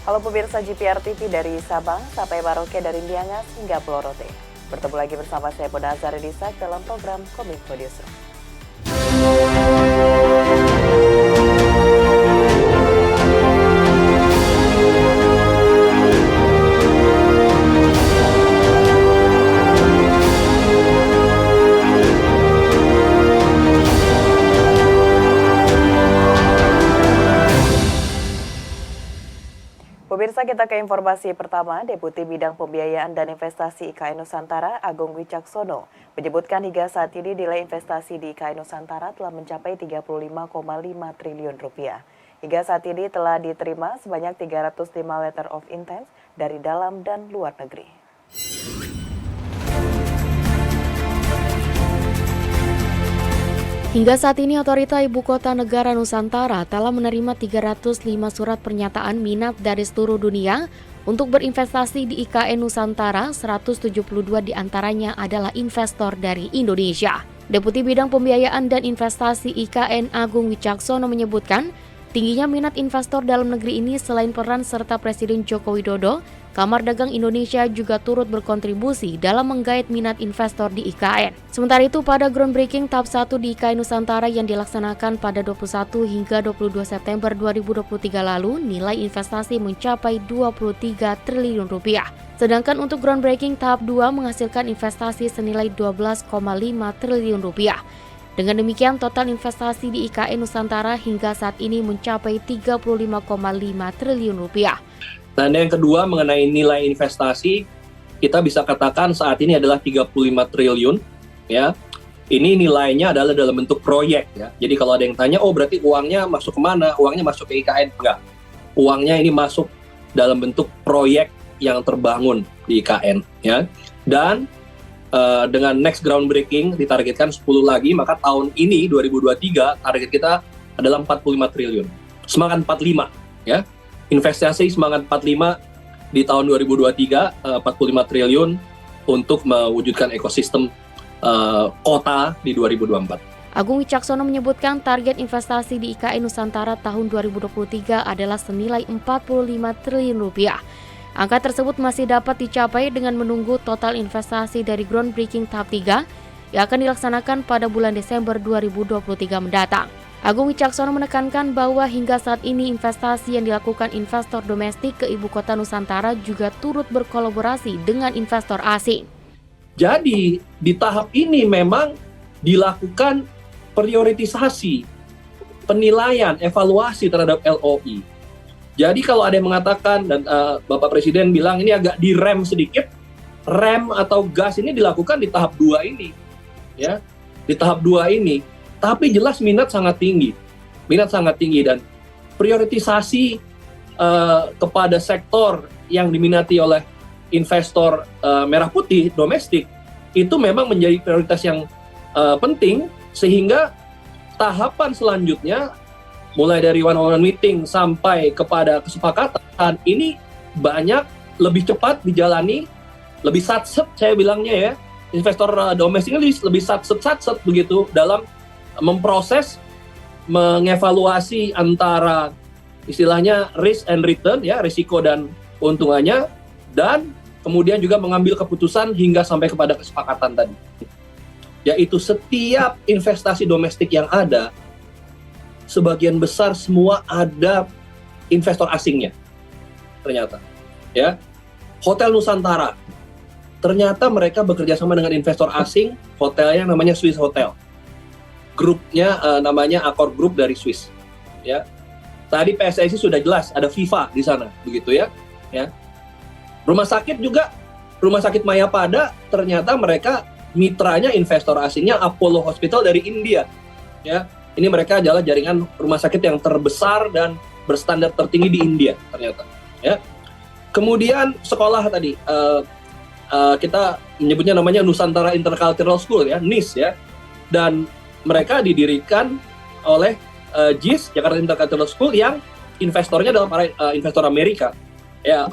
Halo pemirsa GPR TV dari Sabang sampai Merauke dari Miangas hingga Pulau Rote. Bertemu lagi bersama saya Poda Azhar Disak dalam program Kominfo Newsroom. Pemirsa, kita ke informasi pertama. Deputi Bidang Pembiayaan dan Investasi IKN Nusantara, Agung Wicaksono, menyebutkan hingga saat ini nilai investasi di IKN Nusantara telah mencapai 35,5 triliun rupiah. Hingga saat ini telah diterima sebanyak 305 letter of intent dari dalam dan luar negeri. Hingga saat ini, Otorita Ibu Kota Negara Nusantara telah menerima 305 surat pernyataan minat dari seluruh dunia untuk berinvestasi di IKN Nusantara. 172 diantaranya adalah investor dari Indonesia. Deputi Bidang Pembiayaan dan Investasi IKN Agung Wicaksono menyebutkan, tingginya minat investor dalam negeri ini selain peran serta Presiden Joko Widodo, Kamar Dagang Indonesia juga turut berkontribusi dalam menggait minat investor di IKN. Sementara itu, pada groundbreaking tahap 1 di IKN Nusantara yang dilaksanakan pada 21 hingga 22 September 2023 lalu, nilai investasi mencapai 23 triliun rupiah. Sedangkan untuk groundbreaking tahap 2 menghasilkan investasi senilai 12,5 triliun rupiah. Dengan demikian, total investasi di IKN Nusantara hingga saat ini mencapai 35,5 triliun rupiah. Dan yang kedua mengenai nilai investasi, kita bisa katakan saat ini adalah 35 triliun, ya. Ini nilainya adalah dalam bentuk proyek, ya. Jadi kalau ada yang tanya, oh berarti uangnya masuk kemana? Uangnya masuk ke IKN? Enggak. Uangnya ini masuk dalam bentuk proyek yang terbangun di IKN, ya. Dan dengan next groundbreaking ditargetkan 10 lagi, maka tahun ini 2023 target kita adalah 45 triliun. Semangat 45, ya. Investasi semangat 45 di tahun 2023, 45 triliun untuk mewujudkan ekosistem kota di 2024. Agung Wicaksono menyebutkan target investasi di IKN Nusantara tahun 2023 adalah senilai 45 triliun rupiah. Angka tersebut masih dapat dicapai dengan menunggu total investasi dari groundbreaking tahap 3 yang akan dilaksanakan pada bulan Desember 2023 mendatang. Agung Wicaksono menekankan bahwa hingga saat ini investasi yang dilakukan investor domestik ke Ibu Kota Nusantara juga turut berkolaborasi dengan investor asing. Jadi di tahap ini memang dilakukan prioritisasi, penilaian, evaluasi terhadap LOI. Jadi kalau ada yang mengatakan, dan Bapak Presiden bilang ini agak direm sedikit, rem atau gas ini dilakukan di tahap 2 ini. Ya, di tahap 2 ini. Tapi jelas minat sangat tinggi dan prioritisasi kepada sektor yang diminati oleh investor merah putih domestik itu memang menjadi prioritas yang penting, sehingga tahapan selanjutnya mulai dari one-on-one meeting sampai kepada kesepakatan ini banyak lebih cepat dijalani, lebih satset saya bilangnya, ya. Investor domestik ini lebih satset begitu dalam memproses, mengevaluasi antara istilahnya risk and return, ya, risiko dan keuntungannya, dan kemudian juga mengambil keputusan hingga sampai kepada kesepakatan tadi. Yaitu setiap investasi domestik yang ada, sebagian besar semua ada investor asingnya. Ternyata, ya. Hotel Nusantara, ternyata mereka bekerja sama dengan investor asing, hotelnya namanya Swiss Hotel. Grupnya namanya Accor Group dari Swiss, ya. Tadi PSSI sudah jelas ada FIFA di sana, begitu ya. Ya. Rumah sakit juga, Rumah Sakit Mayapada, ternyata mereka mitranya investor asingnya Apollo Hospital dari India, ya. Ini mereka adalah jaringan rumah sakit yang terbesar dan berstandar tertinggi di India ternyata, ya. Kemudian sekolah tadi kita menyebutnya namanya Nusantara Intercultural School, ya, NIS, ya. Dan mereka didirikan oleh JIS, Jakarta Intercultural School, yang investornya adalah para investor Amerika. Ya,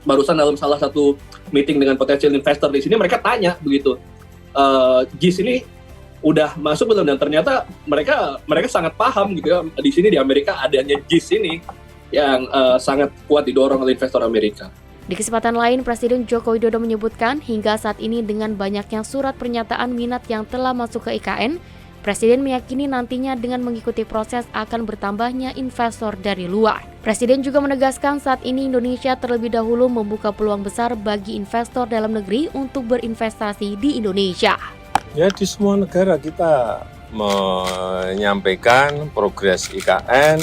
barusan dalam salah satu meeting dengan potensial investor di sini, mereka tanya begitu, JIS ini udah masuk belum? Dan ternyata mereka sangat paham gitu, ya, di sini di Amerika adanya JIS ini. yang sangat kuat didorong oleh investor Amerika. Di kesempatan lain, Presiden Joko Widodo menyebutkan hingga saat ini dengan banyaknya surat pernyataan minat yang telah masuk ke IKN, Presiden meyakini nantinya dengan mengikuti proses akan bertambahnya investor dari luar. Presiden juga menegaskan saat ini Indonesia terlebih dahulu membuka peluang besar bagi investor dalam negeri untuk berinvestasi di Indonesia. Ya, di semua negara kita menyampaikan progres IKN,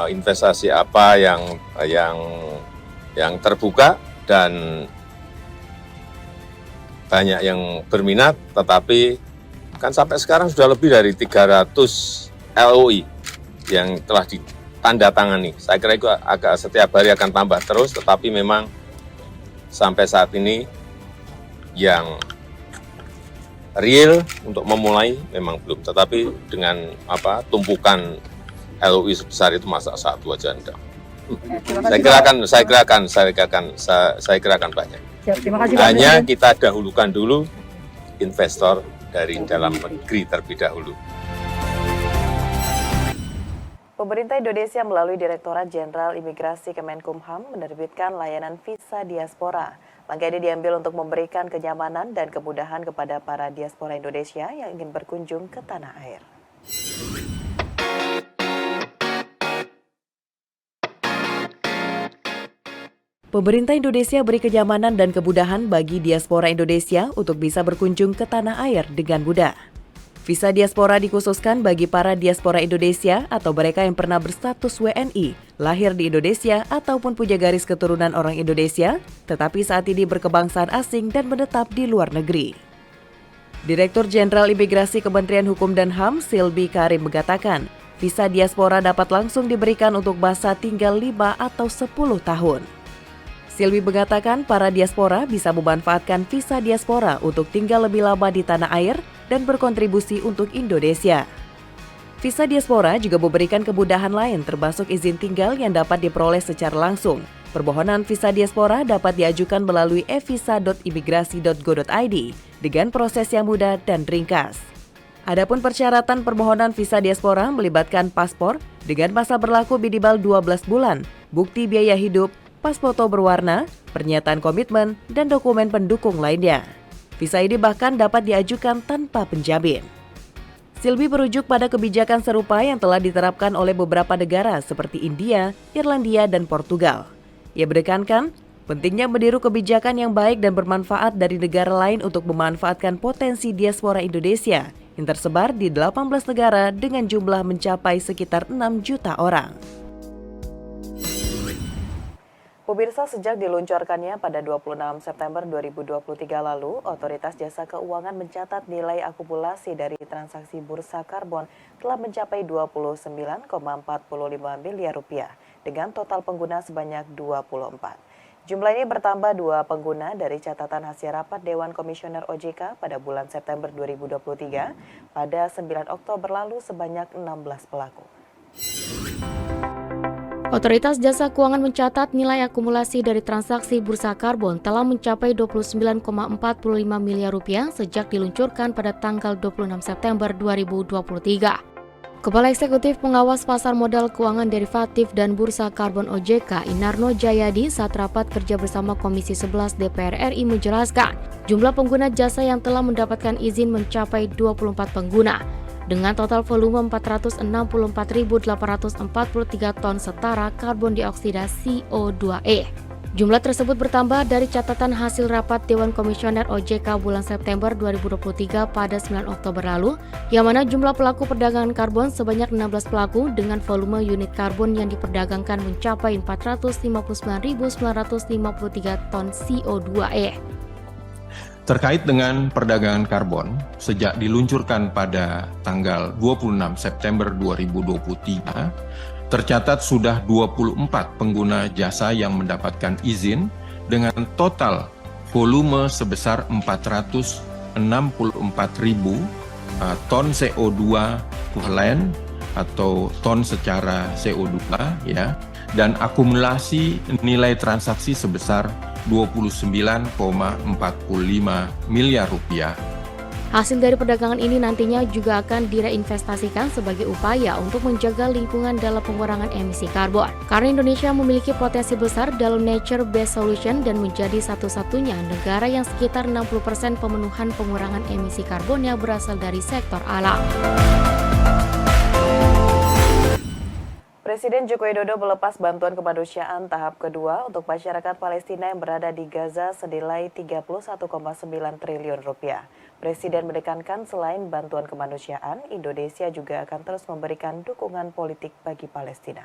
investasi apa yang terbuka dan banyak yang berminat, tetapi kan sampai sekarang sudah lebih dari 300 LOI yang telah ditandatangani. Saya kira itu agak setiap hari akan tambah terus, tetapi memang sampai saat ini yang real untuk memulai memang belum. Tetapi dengan tumpukan LOI sebesar itu masa satu aja enggak. Saya kira akan banyak. Terima kasih, Hanya kita dahulukan dulu investor dari dalam negeri terlebih dahulu. Pemerintah Indonesia melalui Direktorat Jenderal Imigrasi Kemenkumham menerbitkan layanan visa diaspora. Langkah ini diambil untuk memberikan kenyamanan dan kemudahan kepada para diaspora Indonesia yang ingin berkunjung ke tanah air. Pemerintah Indonesia beri kenyamanan dan kemudahan bagi diaspora Indonesia untuk bisa berkunjung ke tanah air dengan mudah. Visa diaspora dikhususkan bagi para diaspora Indonesia atau mereka yang pernah berstatus WNI, lahir di Indonesia ataupun punya garis keturunan orang Indonesia, tetapi saat ini berkebangsaan asing dan menetap di luar negeri. Direktur Jenderal Imigrasi Kementerian Hukum dan HAM, Silbi Karim mengatakan, visa diaspora dapat langsung diberikan untuk masa tinggal 5 atau 10 tahun. Silbi mengatakan para diaspora bisa memanfaatkan visa diaspora untuk tinggal lebih lama di tanah air dan berkontribusi untuk Indonesia. Visa diaspora juga memberikan kemudahan lain termasuk izin tinggal yang dapat diperoleh secara langsung. Permohonan visa diaspora dapat diajukan melalui evisa.imigrasi.go.id dengan proses yang mudah dan ringkas. Adapun persyaratan permohonan visa diaspora melibatkan paspor dengan masa berlaku minimal 12 bulan, bukti biaya hidup, pas foto berwarna, pernyataan komitmen, dan dokumen pendukung lainnya. Visa ini bahkan dapat diajukan tanpa penjamin. Silbi merujuk pada kebijakan serupa yang telah diterapkan oleh beberapa negara seperti India, Irlandia, dan Portugal. Ia menekankan pentingnya meniru kebijakan yang baik dan bermanfaat dari negara lain untuk memanfaatkan potensi diaspora Indonesia yang tersebar di 18 negara dengan jumlah mencapai sekitar 6 juta orang. Pemirsa, sejak diluncurkannya pada 26 September 2023 lalu, Otoritas Jasa Keuangan mencatat nilai akumulasi dari transaksi bursa karbon telah mencapai 29,45 miliar rupiah dengan total pengguna sebanyak 24. Jumlah ini bertambah 2 pengguna dari catatan hasil rapat Dewan Komisioner OJK pada bulan September 2023. Pada 9 Oktober lalu sebanyak 16 pelaku. Otoritas Jasa Keuangan mencatat nilai akumulasi dari transaksi bursa karbon telah mencapai 29,45 miliar rupiah sejak diluncurkan pada tanggal 26 September 2023. Kepala Eksekutif Pengawas Pasar Modal Keuangan Derivatif dan Bursa Karbon OJK, Inarno Jayadi, saat rapat kerja bersama Komisi 11 DPR RI menjelaskan, jumlah pengguna jasa yang telah mendapatkan izin mencapai 24 pengguna. Dengan total volume 464.843 ton setara karbon dioksida CO2e. Jumlah tersebut bertambah dari catatan hasil rapat Dewan Komisioner OJK bulan September 2023 pada 9 Oktober lalu, yang mana jumlah pelaku perdagangan karbon sebanyak 16 pelaku dengan volume unit karbon yang diperdagangkan mencapai 459.953 ton CO2e. Terkait dengan perdagangan karbon, sejak diluncurkan pada tanggal 26 September 2023, tercatat sudah 24 pengguna jasa yang mendapatkan izin dengan total volume sebesar 464.000 ton CO2 kuilen atau ton secara CO2 ya, dan akumulasi nilai transaksi sebesar 29,45 miliar rupiah. Hasil dari perdagangan ini nantinya juga akan direinvestasikan sebagai upaya untuk menjaga lingkungan dalam pengurangan emisi karbon. Karena Indonesia memiliki potensi besar dalam nature-based solution dan menjadi satu-satunya negara yang sekitar 60% pemenuhan pengurangan emisi karbonnya berasal dari sektor alam. Presiden Joko Widodo melepas bantuan kemanusiaan tahap kedua untuk masyarakat Palestina yang berada di Gaza senilai 31,9 triliun rupiah. Presiden menekankan selain bantuan kemanusiaan, Indonesia juga akan terus memberikan dukungan politik bagi Palestina.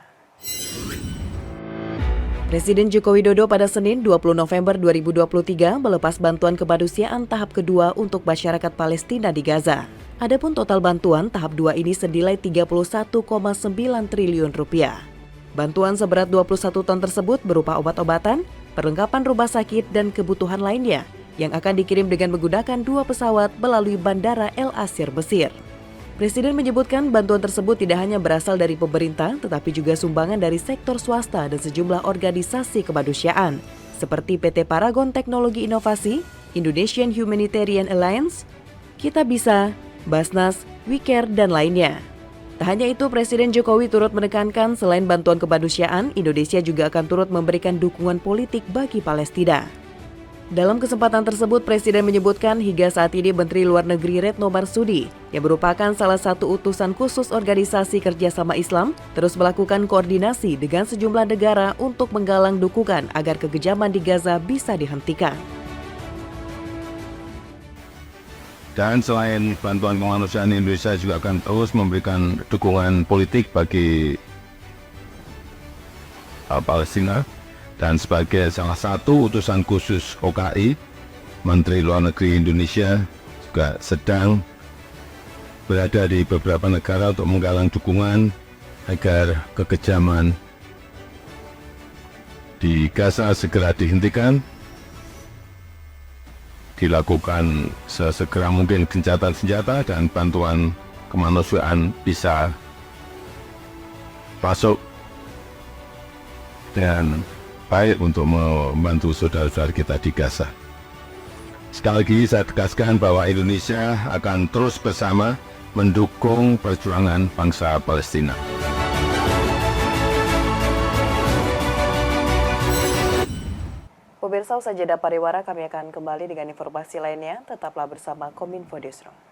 Presiden Joko Widodo pada Senin 20 November 2023 melepas bantuan kemanusiaan tahap kedua untuk masyarakat Palestina di Gaza. Adapun total bantuan tahap 2 ini senilai 31,9 triliun rupiah. Bantuan seberat 21 ton tersebut berupa obat-obatan, perlengkapan rumah sakit, dan kebutuhan lainnya yang akan dikirim dengan menggunakan 2 pesawat melalui Bandara El Asir, Mesir. Presiden menyebutkan bantuan tersebut tidak hanya berasal dari pemerintah, tetapi juga sumbangan dari sektor swasta dan sejumlah organisasi kemanusiaan, seperti PT Paragon Teknologi Inovasi, Indonesian Humanitarian Alliance, Kita Bisa, Basnas, WeCare, dan lainnya. Tak hanya itu, Presiden Jokowi turut menekankan selain bantuan kemanusiaan, Indonesia juga akan turut memberikan dukungan politik bagi Palestina. Dalam kesempatan tersebut, Presiden menyebutkan hingga saat ini Menteri Luar Negeri Retno Marsudi, yang merupakan salah satu utusan khusus Organisasi Kerjasama Islam, terus melakukan koordinasi dengan sejumlah negara untuk menggalang dukungan agar kekejaman di Gaza bisa dihentikan. Dan selain bantuan kemanusiaan, Indonesia juga akan terus memberikan dukungan politik bagi Palestina. Dan sebagai salah satu utusan khusus OKI, Menteri Luar Negeri Indonesia juga sedang berada di beberapa negara untuk menggalang dukungan agar kekejaman di Gaza segera dihentikan, dilakukan sesegera mungkin gencatan senjata, dan bantuan kemanusiaan bisa masuk dan baik untuk membantu saudara-saudara kita di Gaza. Sekali lagi saya tegaskan bahwa Indonesia akan terus bersama mendukung perjuangan bangsa Palestina. Pemirsa, usai jeda pariwara kami akan kembali dengan informasi lainnya. Tetaplah bersama Kominfo Newsroom.